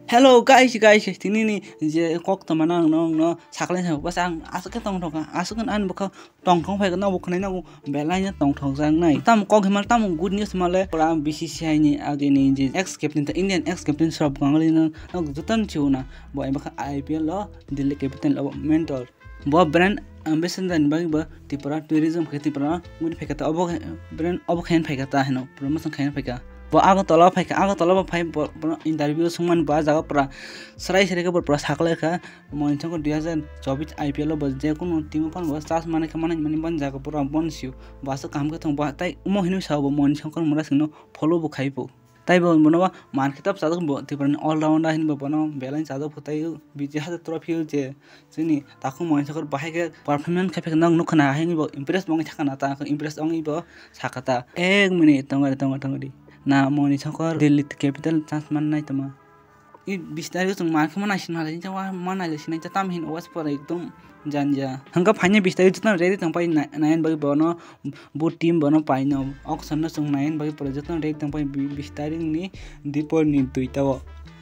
Hello guys tinini je kok tamana no saklen ha bas ang asuk tong thong asuk an bukha tong thong phai no bukhne no belai tong thong jang nai tam kok himal tam good news male pura BCCI ni age ni je ex captain the Indian ex captain srab gangali no jutan chuna boy bakha IPL lo Delhi Capital lo mentor bo brand ambassador bagi ba tipura tourism khati pra good phekata obo brand obo khain phekata heno promotion khain pheka bo aga tola phai interview sungman ba jaga pra sarai sare ka pra sakle ka moinchang ko 2024 IPL lo je kuno team pan ba stas mane ka mane ban jaga pura bon siu ba sa kam ka thong ba tai mo hinu sa bo moinchang ko mara singno follow bo khaipo tai bo mono ba man kitab sa bo tipran all rounder hin bo bono balance sa phutai biji ha trophy je sini takhu moinchang ko bahai ke performance khape nang nukhana hin bo impress mong thakana ta impress ong bo sakata 1 minute tongari na moni chakor Delhi Capital chance man nai tama I bistar tung mark mana sin hala cha mana le sin cha tam hin was por ekdom janja hanga phanya bistar jitna ready tang pai nain bagi bono bo team bono pai no auction na sung nain bagi project na ready tang pai bistar ni dipor ni tuita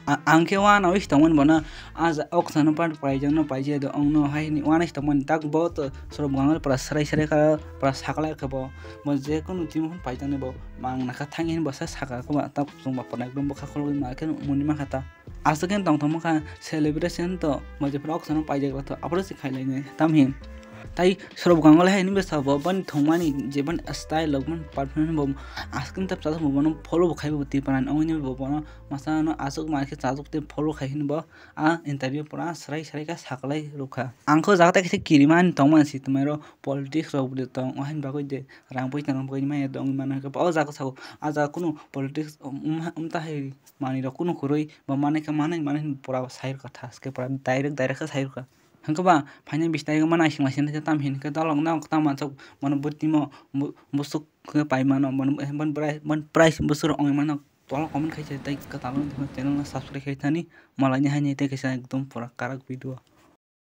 angke wana wis taman bana az auction part pai jang no pai je do ong no hai ni wana taman tak bot sorob gangal pra sarai ka pra sakla ka bo mo je kono team pai jang ne bo mang na ka thangin bo sa saka ko ba tak sung ba pona ekdom bo kha khol ma ken munima khata asaken tong thom ka celebration to mo je pra auction pai je to apro sikhai lai ne tam hin tai sorob gangal hai ni be sa bo ban thongmani je ban style logman performance bo askin tap sa bo bono follow bo khai bo ti panan ong ni bo bono masa no asuk ma ke chajok te follow khai hin bo a interview pura sarai ka saklai rukha angko jagta ke kiriman tongman si tumero politics ro bude tong ohin ba ko de rang poi tang poi ma dong man ka o jago sago aja kuno politics ta hai mani ro kuno khuroi ba mane ka mane pura sair ka thas ke pura direct ka sair ka hangka ba phanya bistai ga mana sing lasin tam hin ka dalong na ta man chok mon butti mo busuk ke pai mano mon price busur ong mano tol comment khai tai ka talong channel na subscribe khai thani malanya hai ne te ke sa ekdom pura karak video